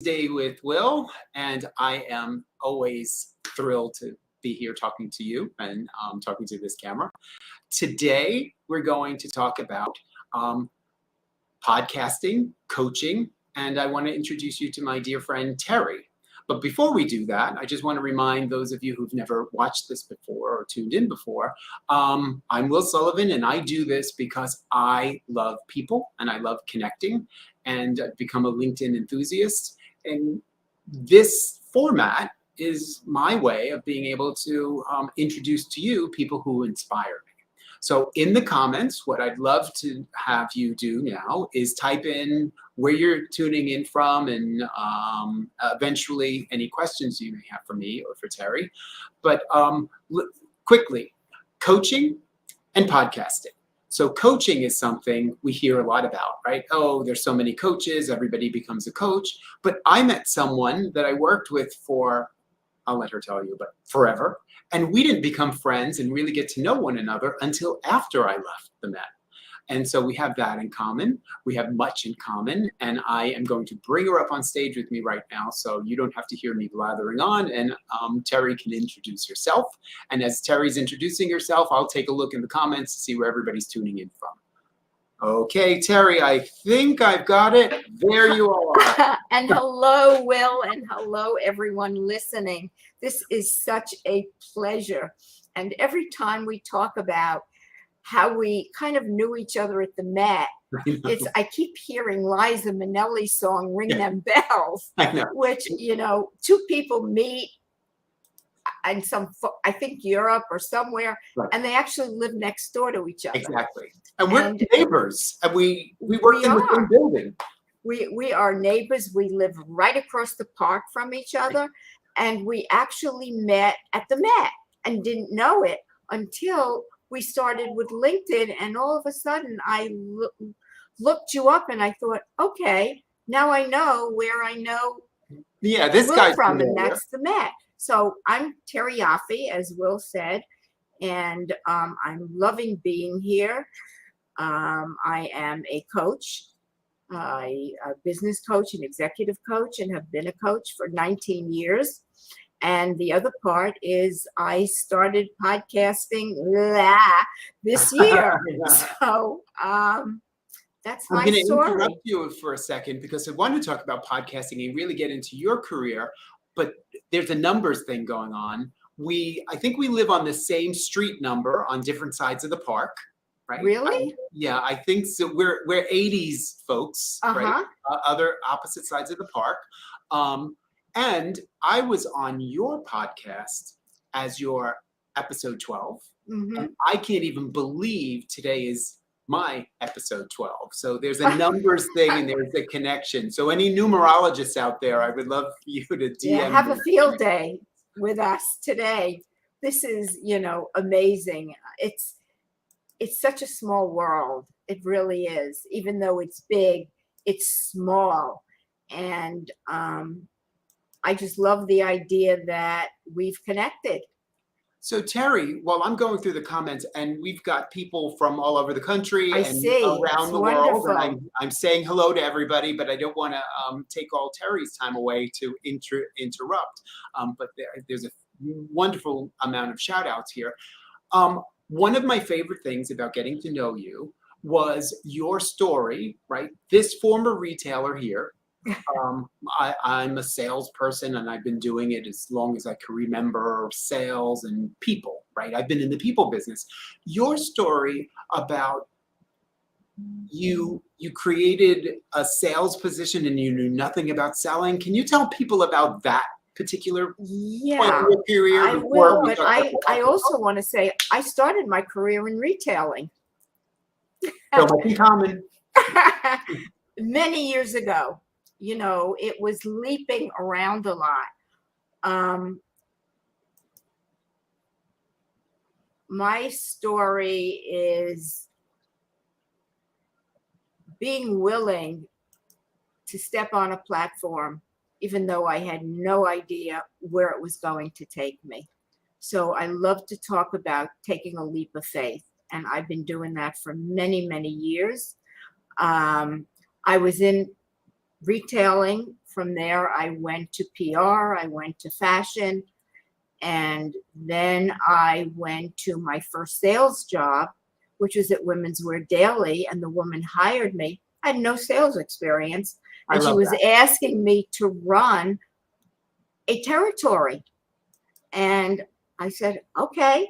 Day with Will, and I am always thrilled to be here talking to you and talking to this camera. Today, we're going to talk about um, podcasting, coaching, and I want to introduce you to my dear friend Terry. But before we do that, I just want to remind those of you who've never watched this before or tuned in before, I'm Will Sullivan, and I do this because I love people and I love connecting, and I've become a LinkedIn enthusiast. And this format is my way of being able to introduce to you people who inspire me. So in the comments, what I'd love to have you do now is type in where you're tuning in from and eventually any questions you may have for me or for Terry. But quickly, coaching and podcasting. So coaching is something we hear a lot about, right? Oh, there's so many coaches, everybody becomes a coach. But I met someone that I worked with for, I'll let her tell you, but forever. And we didn't become friends and really get to know one another until after I left the Met. And so we have that in common. We have much in common. And I am going to bring her up on stage with me right now so you don't have to hear me blathering on. And Terry can introduce herself. And as Terry's introducing herself, I'll take a look in the comments to see where everybody's tuning in from. Okay, Terry, I think I've got it. There you are. And hello, Will, and hello, everyone listening. This is such a pleasure. And every time we talk about how we kind of knew each other at the Met, I keep hearing Liza Minnelli's song, Ring Them Bells, which, two people meet in I think Europe or somewhere, right, and they actually live next door to each other. Exactly. And we're neighbors, and we work in the same building. We are neighbors. We live right across the park from each other, and we actually met at the Met and didn't know it until we started with LinkedIn, and all of a sudden I looked you up and I thought, okay, now I know where I know this Will guy's from, and that's the Met. So I'm Terry Yoffe, as Will said, and I'm loving being here. I am a coach, a business coach, an executive coach, and have been a coach for 19 years. And the other part is I started podcasting this year. So that's my story. I'm going to interrupt you for a second because I want to talk about podcasting and really get into your career. But there's a numbers thing going on. I think we live on the same street number on different sides of the park, right? Really? Yeah, I think so. We're 80s folks, right? Other opposite sides of the park. And I was on your podcast as your episode 12. Mm-hmm. And I can't even believe today is my episode 12. So there's a numbers thing and there's a connection. So any numerologists out there, I would love for you to DM. Yeah, have a field day with us today. This is, amazing. It's such a small world. It really is. Even though it's big, it's small. And I just love the idea that we've connected. So Terry, while I'm going through the comments, and we've got people from all over the country and around the world, and I'm saying hello to everybody, but I don't want to take all Terry's time away to interrupt. But there's a wonderful amount of shout outs here. One of my favorite things about getting to know you was your story, right? This former retailer here. I'm a salesperson and I've been doing it as long as I can remember, sales and people, right? I've been in the people business. Your story about you created a sales position and you knew nothing about selling. Can you tell people about that particular point in your career? I will, but I also want to say I started my career in retailing. So much in common. Many years ago. It was leaping around a lot. My story is being willing to step on a platform, even though I had no idea where it was going to take me. So I love to talk about taking a leap of faith. And I've been doing that for many, many years. I was in retailing from there, I went to PR, I went to fashion, and then I went to my first sales job, which was at Women's Wear Daily, and the woman hired me. I had no sales experience, I and she love was that. asking me to run a territory. And I said, okay,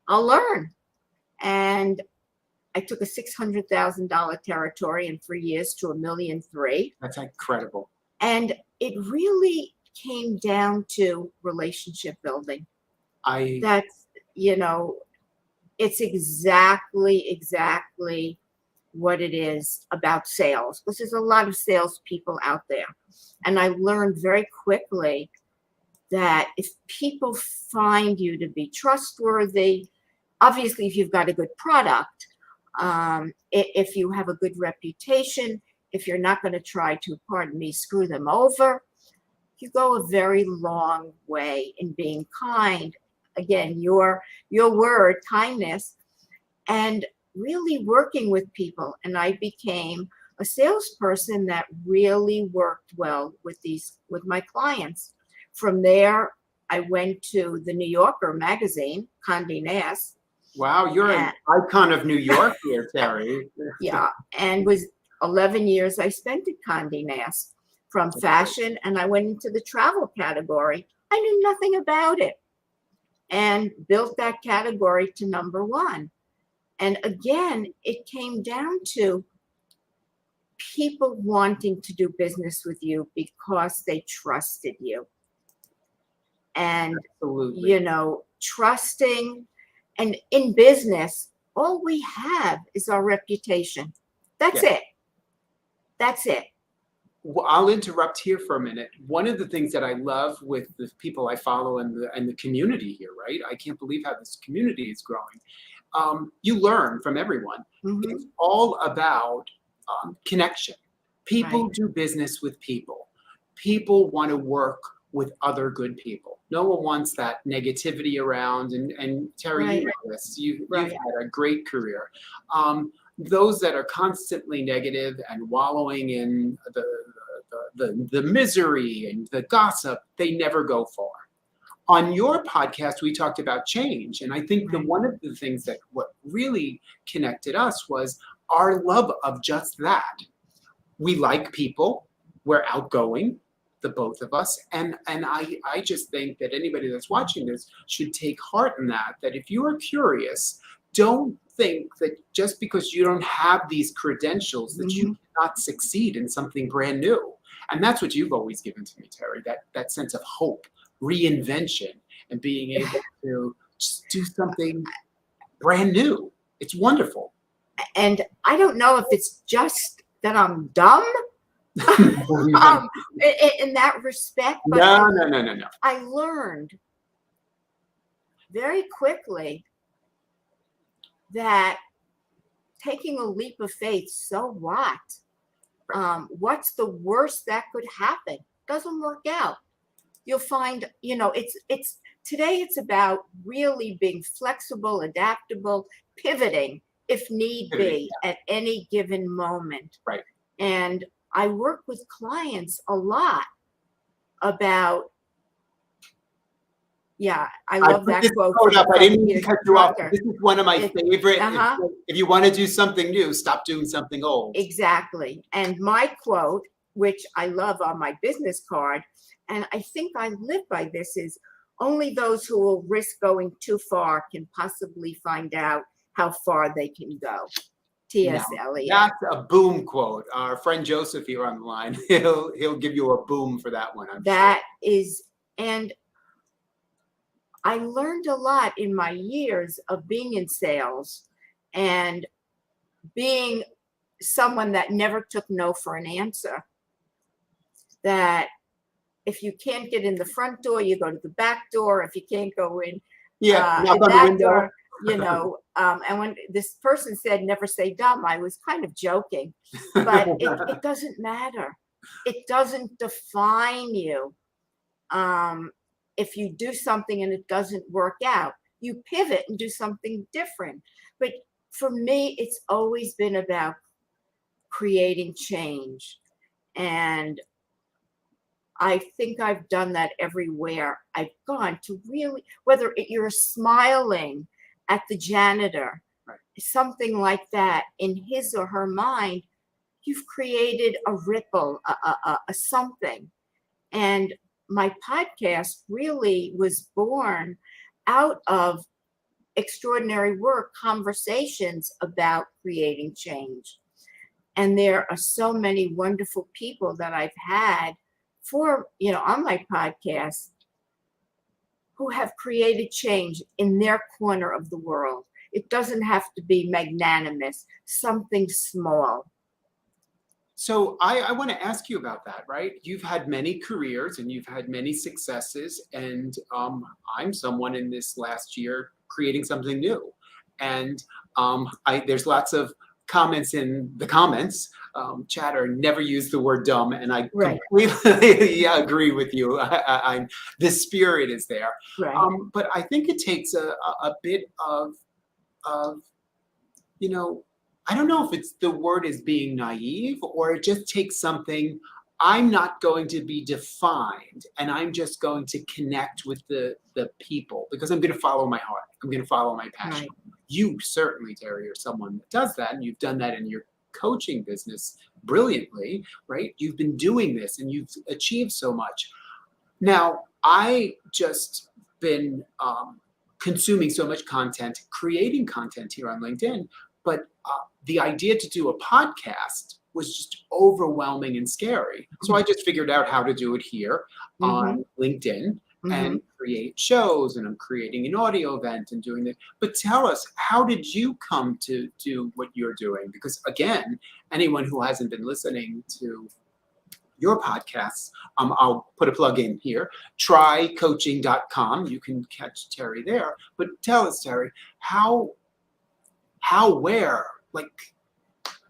I'll learn. And I took a $600,000 territory in 3 years to $1.3 million. That's incredible. And it really came down to relationship building. I That's, you know, it's exactly what it is about sales, because there's a lot of salespeople out there. And I learned very quickly that if people find you to be trustworthy, obviously, if you've got a good product, if you have a good reputation, if you're not going to try to, pardon me, screw them over, you go a very long way in being kind. Again, your word, kindness, and really working with people. And I became a salesperson that really worked well with my clients. From there, I went to the New Yorker magazine, Condé Nast. Wow, you're an icon of New York here, Terry. Yeah, and was 11 years I spent at Condé Nast from fashion, and I went into the travel category. I knew nothing about it and built that category to #1. And again, it came down to people wanting to do business with you because they trusted you. And, Absolutely. you know, trusting, and in business, all we have is our reputation. That's Yeah. it. That's it. Well, I'll interrupt here for a minute. One of the things that I love with the people I follow and the community here, right? I can't believe how this community is growing. You learn from everyone. Mhm. It's all about connection. People Right. do business with people. People want to work with other good people. No one wants that negativity around. And Terry, you Right. know this. You've Right. had a great career. Those that are constantly negative and wallowing in the misery and the gossip, they never go far. On your podcast, we talked about change. And I think Right. one of the things that what really connected us was our love of just that. We like people, we're outgoing, the both of us. And I just think that anybody that's watching this should take heart in that if you are curious, don't think that just because you don't have these credentials that you Mhm. cannot succeed in something brand new. And that's what you've always given to me, Terry, that sense of hope, reinvention, and being able to just do something brand new. It's wonderful. And I don't know if it's just that I'm dumb No, in that respect, but no. I learned very quickly that taking a leap of faith, so what? What's the worst that could happen? Doesn't work out. You'll find, it's today it's about really being flexible, adaptable, pivoting if need be at any given moment. Right. And I work with clients a lot about, I love put that this quote quote up. I didn't mean to Peter cut you off. Drucker. This is one of my favorite. Uh-huh. If you want to do something new, stop doing something old. Exactly. And my quote, which I love on my business card, and I think I live by this, is only those who will risk going too far can possibly find out how far they can go. T.S. Eliot. That's a boom quote. Our friend Joseph here on the line, he'll give you a boom for that one. That is, and I learned a lot in my years of being in sales and being someone that never took no for an answer. That if you can't get in the front door, you go to the back door. If you can't go in, knock on the that window. door, and when this person said never say dumb, I was kind of joking, but it doesn't matter. It doesn't define you. If you do something and it doesn't work out, you pivot and do something different. But for me, it's always been about creating change. And I think I've done that everywhere I've gone to really, whether you're smiling at the janitor, Right. something like that in his or her mind, you've created a ripple, a something. And my podcast really was born out of extraordinary work, conversations about creating change. And there are so many wonderful people that I've had on my podcast who have created change in their corner of the world. It doesn't have to be magnanimous, something small. So I want to ask you about that, right? You've had many careers and you've had many successes, and I'm someone in this last year creating something new, and there's lots of comments in the comments. Chatter never use the word dumb, and I Right. completely agree with you. The spirit is there, Right. but I think it takes a bit of you know, I don't know if it's the word is being naive, or it just takes something. I'm not going to be defined, and I'm just going to connect with the people because I'm going to follow my heart. I'm going to follow my passion. Right. You certainly, Terry, are someone that does that, and you've done that in your coaching business brilliantly, right? You've been doing this and you've achieved so much. Now, I just been consuming so much content, creating content here on LinkedIn, but the idea to do a podcast was just overwhelming and scary. So I just figured out how to do it here on LinkedIn and create shows, and I'm creating an audio event and doing that. But tell us, how did you come to do what you're doing? Because again, anyone who hasn't been listening to your podcasts, I'll put a plug in here, trycoaching.com. You can catch Terry there. But tell us, Terry, how, where, like,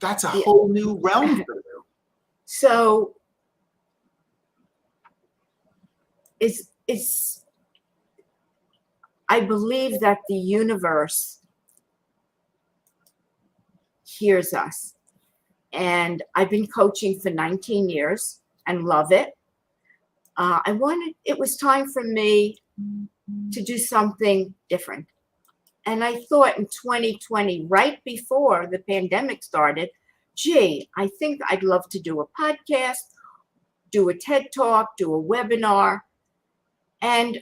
that's a whole new realm for you. So I believe that the universe hears us. And I've been coaching for 19 years and love it. It was time for me to do something different. And I thought in 2020, right before the pandemic started, gee, I think I'd love to do a podcast, do a TED Talk, do a webinar. And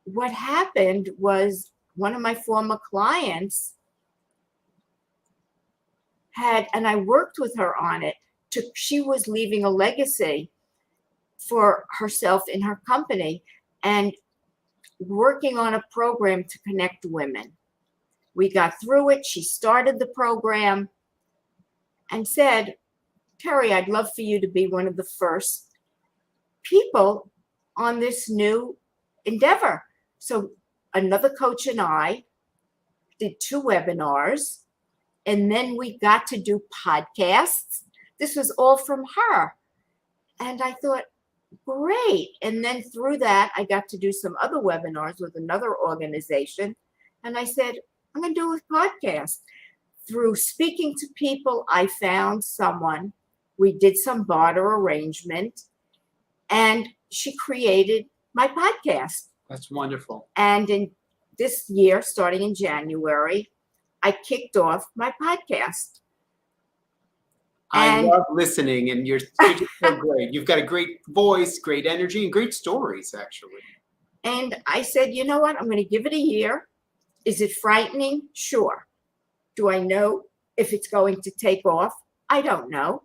what happened was one of my former clients and I worked with her on it. She was leaving a legacy for herself in her company and working on a program to connect women. We got through it. She started the program and said, Terry, I'd love for you to be one of the first people on this new endeavor. So another coach and I did 2 webinars, and then we got to do podcasts. This was all from her. And I thought, great. And then through that, I got to do some other webinars with another organization. And I said, I'm going to do a podcast. Through speaking to people, I found someone. We did some barter arrangement, and she created my podcast. That's wonderful. And in this year, starting in January, I kicked off my podcast. I love listening, and you're just so great. You've got a great voice, great energy, and great stories, actually. And I said, you know what? I'm going to give it a year. Is it frightening? Sure. Do I know if it's going to take off? I don't know.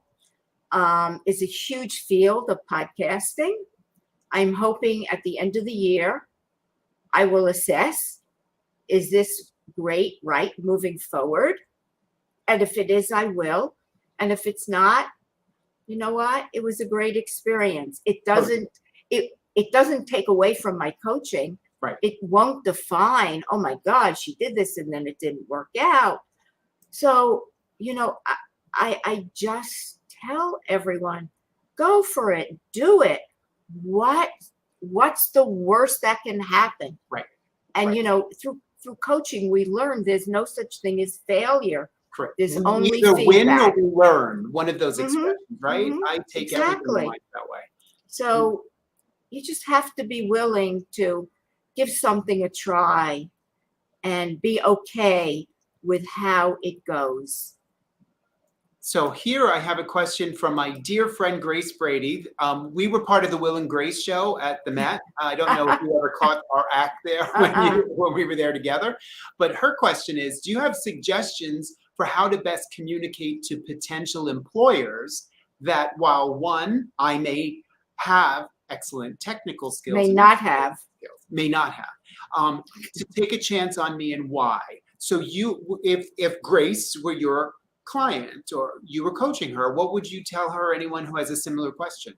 It's a huge field of podcasting. I'm hoping at the end of the year, I will assess, is this great, right, moving forward? And if it is, I will. And if it's not, you know what? It was a great experience. It doesn't take away from my coaching. Right. It won't define, oh my God, she did this and then it didn't work out. So, I just tell everyone, go for it, do it. What's the worst that can happen? Right. And through coaching, we learn there's no such thing as failure. Correct. There's only either feedback. win or we learn. One of those expressions, right? I take everything in life that way. So you just have to be willing to give something a try and be okay with how it goes. So here I have a question from my dear friend Grace Brady. We were part of the Will and Grace show at the Met. I don't know if you ever caught our act there when we were there together. But her question is, do you have suggestions for how to best communicate to potential employers that while one, I may have excellent technical skills, May not have. to take a chance on me and why? So if Grace were your client or you were coaching her, what would you tell her, or anyone who has a similar question?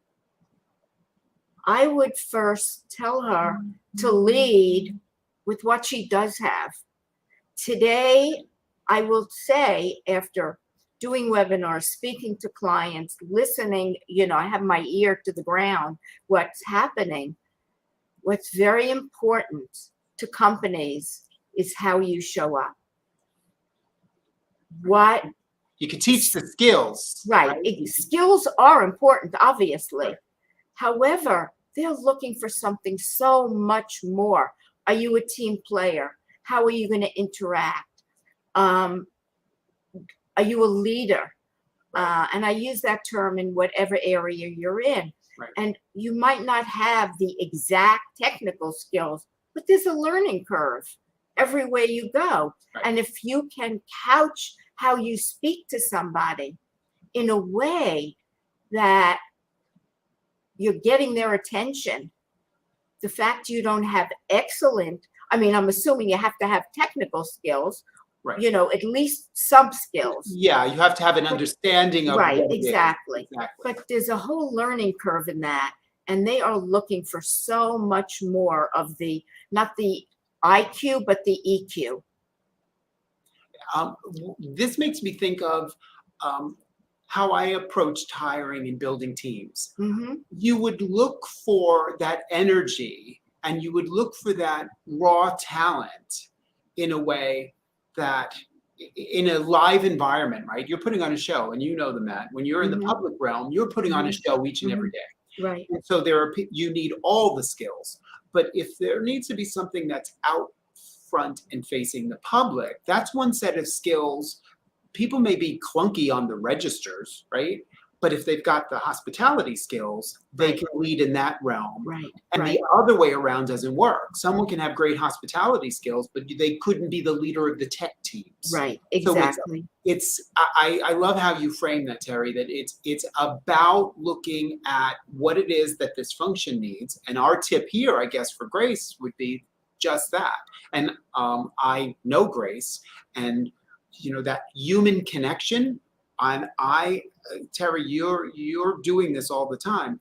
I would first tell her to lead with what she does have. Today, I will say, after doing webinars, speaking to clients, listening, I have my ear to the ground, what's happening. What's very important to companies is how you show up. What You can teach the skills. Right. Skills are important, obviously. Right. However, they're looking for something so much more. Are you a team player? How are you going to interact? Are you a leader? And I use that term in whatever area you're in. Right. And you might not have the exact technical skills, but there's a learning curve everywhere you go. Right. And if you can couch how you speak to somebody in a way that you're getting their attention, the fact you don't have I'm assuming you have to have technical skills, Right. At least some skills. Yeah, you have to have an understanding of Right, what it is. exactly. Exactly. But there's a whole learning curve in that. And they are looking for so much more of not the IQ, but the EQ. This makes me think of how I approached hiring and building teams. Mm-hmm. You would look for that energy and you would look for that raw talent in a way that in a live environment, right? You're putting on a show, and you know the Matt. When you're in the public realm, you're putting on a show each and every day. Right. And so you need all the skills. But if there needs to be something that's out front and facing the public, that's one set of skills. People may be clunky on the registers, right? But if they've got the hospitality skills, they can lead in that realm. Right. And right. the other way around doesn't work. Someone can have great hospitality skills, but they couldn't be the leader of the tech teams. Right. Exactly. So I love how you frame that, Terry, that it's about looking at what it is that this function needs. And our tip here, I guess, for Grace would be just that. And I know Grace, and that human connection. Terry, you're doing this all the time.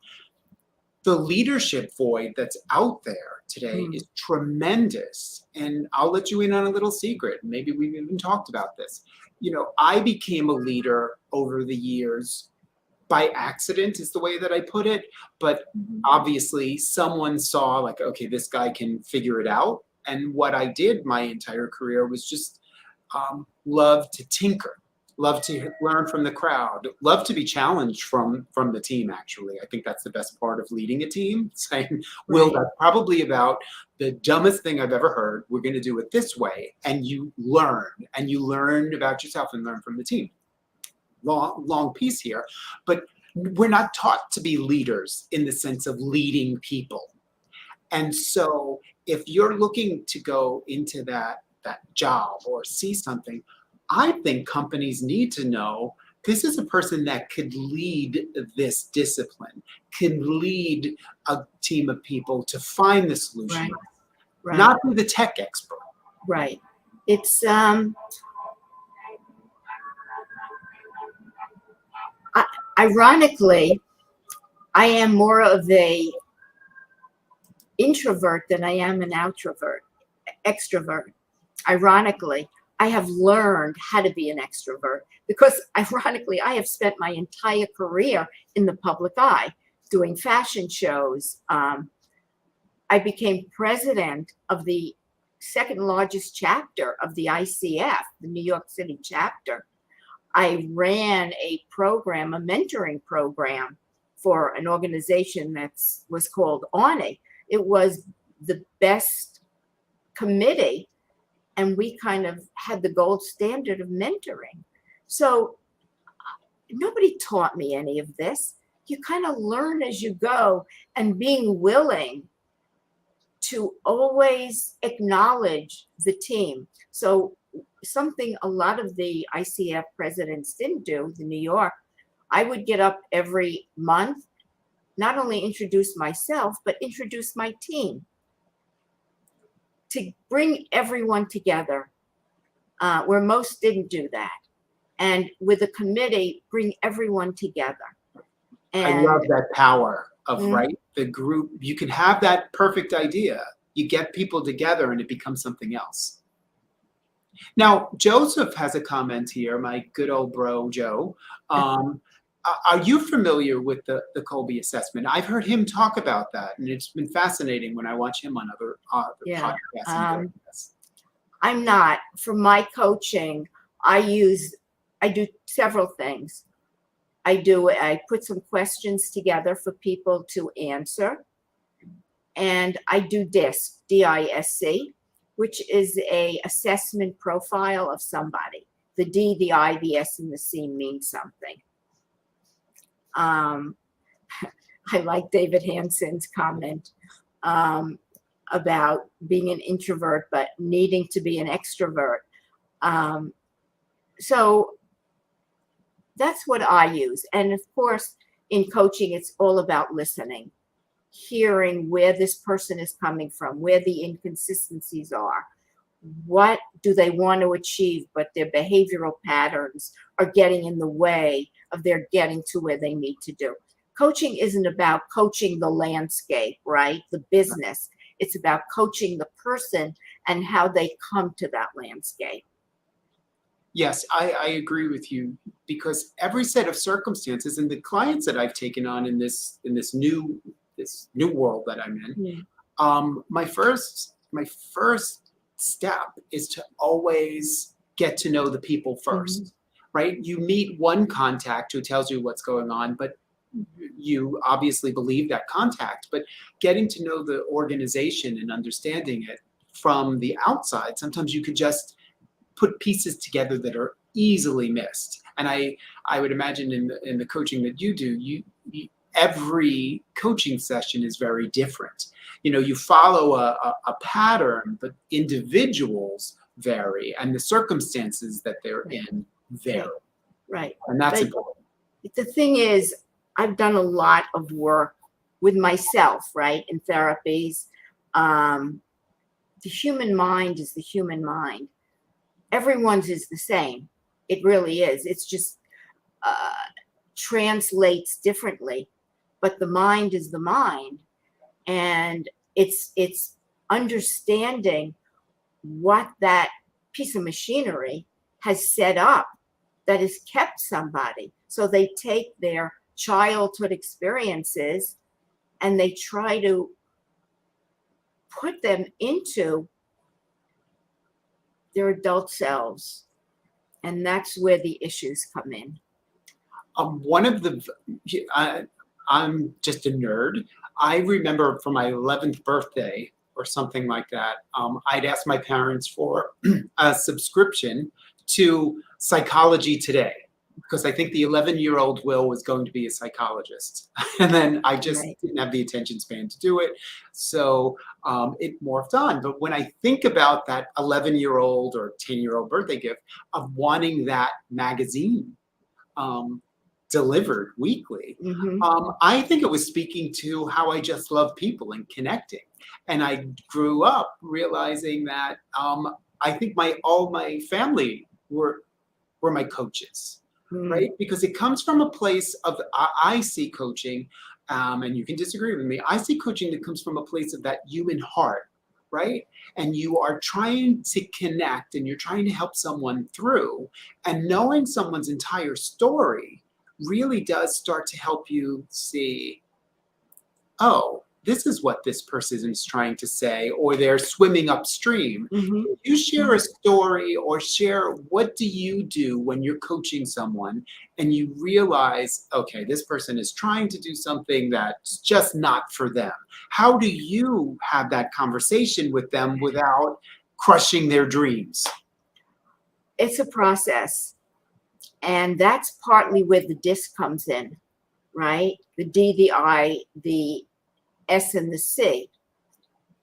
The leadership void that's out there today is tremendous. And I'll let you in on a little secret. Maybe we've even talked about this. I became a leader over the years by accident, is the way that I put it. But obviously someone saw like, okay, this guy can figure it out. And what I did my entire career was just love to tinker, love to learn from the crowd, love to be challenged from the team, actually. I think that's the best part of leading a team, saying, Will, that's probably about the dumbest thing I've ever heard. We're going to do it this way. And you learn about yourself and learn from the team. Long piece here. But we're not taught to be leaders in the sense of leading people. And so if you're looking to go into that job or see something, I think companies need to know this is a person that could lead this discipline, can lead a team of people to find the solution, Right. not be the tech expert. Right. It's ironically, I am more of a introvert than I am an extrovert. Ironically, I have learned how to be an extrovert because ironically, I have spent my entire career in the public eye doing fashion shows. I became president of the second largest chapter of the ICF, the New York City chapter. I ran a mentoring program for an organization that was called ARNI. It was the best committee, and we kind of had the gold standard of mentoring. So nobody taught me any of this. You kind of learn as you go, and being willing to always acknowledge the team. So something a lot of the ICF presidents didn't do, the New York, I would get up every month, not only introduce myself, but introduce my team to bring everyone together, where most didn't do that. And with a committee, bring everyone together. And I love that power of, Mhm. right, the group. You can have that perfect idea. You get people together and it becomes something else. Now, Joseph has a comment here, my good old bro, Joe. Are you familiar with the Kolbe assessment? I've heard him talk about that, and it's been fascinating when I watch him on other Yeah. podcasts. And podcasts. I'm not. For my coaching, I do several things. I put some questions together for people to answer. And I do DISC, D-I-S-C, which is a assessment profile of somebody. The D, the I, the S, and the C mean something. I like David Hanson's comment about being an introvert, but needing to be an extrovert. So that's what I use. And of course, in coaching, it's all about listening, hearing where this person is coming from, where the inconsistencies are. What do they want to achieve, but their behavioral patterns are getting in the way of their getting to where they need to do. Coaching isn't about coaching the landscape, right? The business. It's about coaching the person and how they come to that landscape. Yes, I agree with you, because every set of circumstances and the clients that I've taken on in this new world that I'm in, my first step is to always get to know the people first, right? You meet one contact who tells you what's going on, but you obviously believe that contact, but getting to know the organization and understanding it from the outside, sometimes you could just put pieces together that are easily missed. And I would imagine in the coaching that you do, you every coaching session is very different. You know, you follow a pattern, but individuals vary, and the circumstances that they're in vary. Right. And that's important. The thing is, I've done a lot of work with myself, right, in therapies. The human mind is the human mind. Everyone's is the same. It really is. It's just translates differently, but the mind is the mind, and it's understanding what that piece of machinery has set up that has kept somebody. So they take their childhood experiences and they try to put them into their adult selves. And that's where the issues come in. One of the, I'm just a nerd. I remember for my 11th birthday or something like that, I'd asked my parents for a subscription to Psychology Today, because I think the 11-year-old Will was going to be a psychologist. And then I just didn't have the attention span to do it. So it morphed on. But when I think about that 11-year-old or 10-year-old birthday gift of wanting that magazine delivered weekly, I think it was speaking to how I just love people and connecting. And I grew up realizing that I think all my family were my coaches, right? Because it comes from a place of, I see coaching, and you can disagree with me, I see coaching that comes from a place of that human heart, right? And you are trying to connect and you're trying to help someone through, and knowing someone's entire story really does start to help you see, oh, this is what this person is trying to say, or they're swimming upstream. Mhm. You share a story or share what do you do when you're coaching someone and you realize, okay, this person is trying to do something that's just not for them. How do you have that conversation with them without crushing their dreams? It's a process. And that's partly where the disc comes in, right? The D, the I, the S, and the C.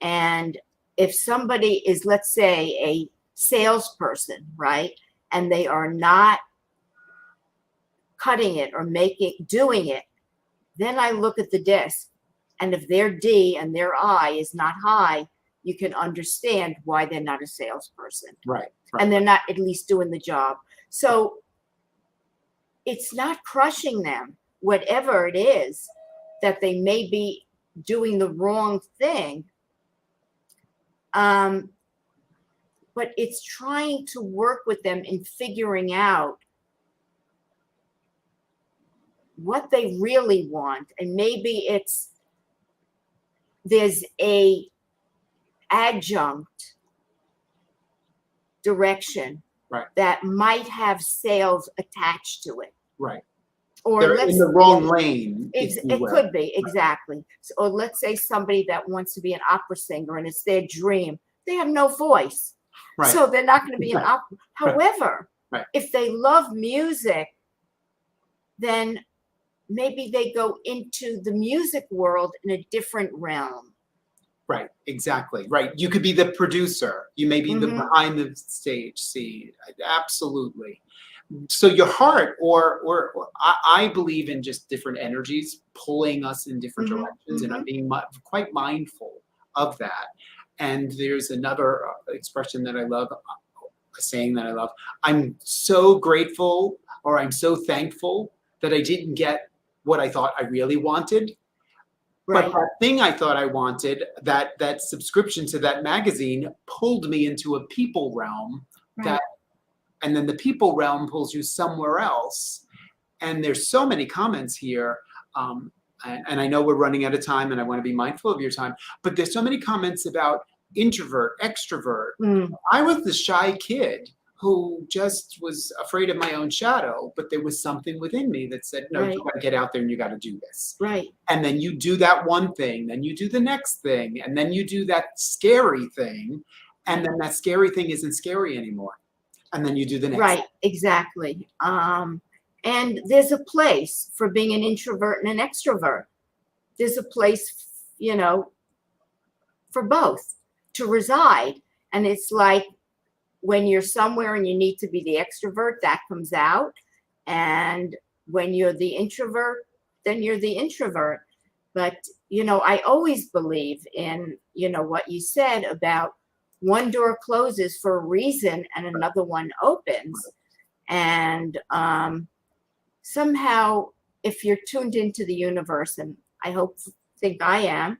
And if somebody is, let's say, a salesperson, right, and they are not cutting it or doing it, then I look at the disc. And if their D and their I is not high, you can understand why they're not a salesperson. Right. And they're not at least doing the job. So it's not crushing them, whatever it is that they may be doing the wrong thing. But it's trying to work with them in figuring out what they really want. And maybe there's a adjunct direction that might have sales attached to it. Right. Or they're in the wrong lane. It could be, exactly. So, or let's say somebody that wants to be an opera singer and it's their dream. They have no voice. Right. So they're not going to be an opera. However, Right. if they love music, then maybe they go into the music world in a different realm. Right, exactly. Right. You could be the producer. You may be the behind the stage scene. Absolutely. So your heart, or I believe in just different energies pulling us in different directions, and I'm being quite mindful of that. And there's another expression that I love, a saying that I love. I'm so grateful, or I'm so thankful that I didn't get what I thought I really wanted. Right. But that thing I thought I wanted, that subscription to that magazine, pulled me into a people realm and then the people realm pulls you somewhere else. And there's so many comments here. And I know we're running out of time and I want to be mindful of your time, but there's so many comments about introvert, extrovert. I was the shy kid who just was afraid of my own shadow, but there was something within me that said, no, you got to get out there and you got to do this. Right. And then you do that one thing, then you do the next thing, and then you do that scary thing, and then that scary thing isn't scary anymore. And then you do the next. Right, exactly. And there's a place for being an introvert and an extrovert. There's a place, for both to reside. And it's like when you're somewhere and you need to be the extrovert, that comes out. And when you're the introvert, then you're the introvert. But, I always believe in, what you said about one door closes for a reason and another one opens. And somehow, if you're tuned into the universe, and I think I am,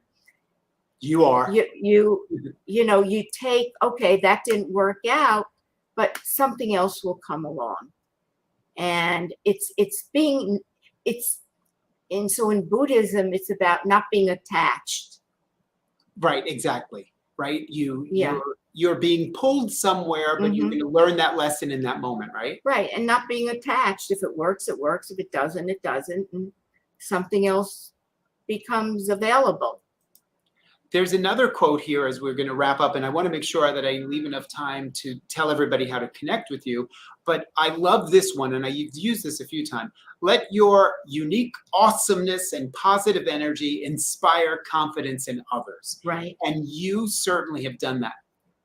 you are. You take, okay, that didn't work out, but something else will come along. And so in Buddhism, it's about not being attached. Right, exactly. Right? You're being pulled somewhere, but you're going to learn that lesson in that moment, right? Right, and not being attached. If it works, it works. If it doesn't, it doesn't. And something else becomes available. There's another quote here as we're going to wrap up, and I want to make sure that I leave enough time to tell everybody how to connect with you. But I love this one, and I've used this a few times. Let your unique awesomeness and positive energy inspire confidence in others. Right. And you certainly have done that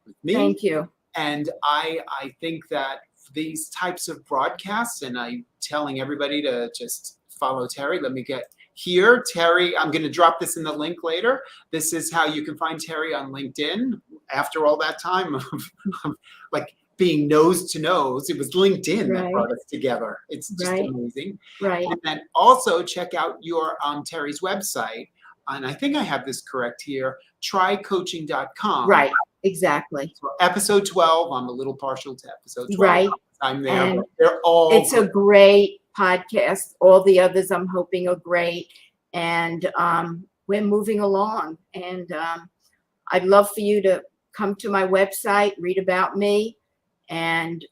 with me. Thank you. And I think that these types of broadcasts, and I'm telling everybody to just follow Terry. Let me get here. Terry, I'm going to drop this in the link later. This is how you can find Terry on LinkedIn. After all that time of like being nose to nose, it was LinkedIn that brought us together. It's just amazing. Right. And then also check out your Terry's website. And I think I have this correct here, trycoaching.com. Right, exactly. So episode 12, I'm a little partial to episode 12. Right. I'm there. And but they're all it's a great podcast. All the others I'm hoping are great. And we're moving along. And I'd love for you to come to my website, read about me, and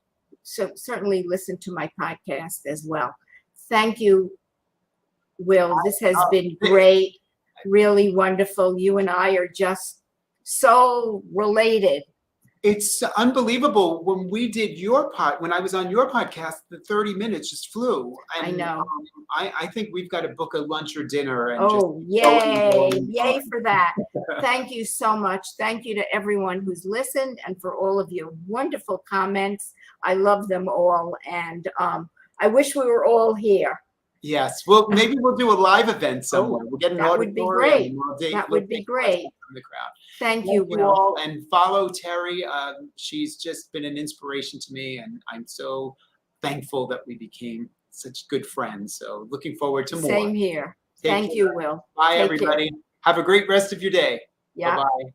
so certainly listen to my podcast as well. Thank you, Will. This has been great, really wonderful. You and I are just so related. It's unbelievable. When we did when I was on your podcast, the 30 minutes just flew. And, I know. I think we've got to book a lunch or dinner. And oh, yay, yay for that. Thank you so much. Thank you to everyone who's listened and for all of your wonderful comments. I love them all. And I wish we were all here. Yes. Well, maybe we'll do a live event somewhere. We'll get an that would be great. That would be great. From the crowd. Thank you, Will. All, and follow Terry. She's just been an inspiration to me, and I'm so thankful that we became such good friends. So looking forward to more. Same here. Thank you, Will. Bye, everybody. Have a great rest of your day. Yeah. Bye-bye.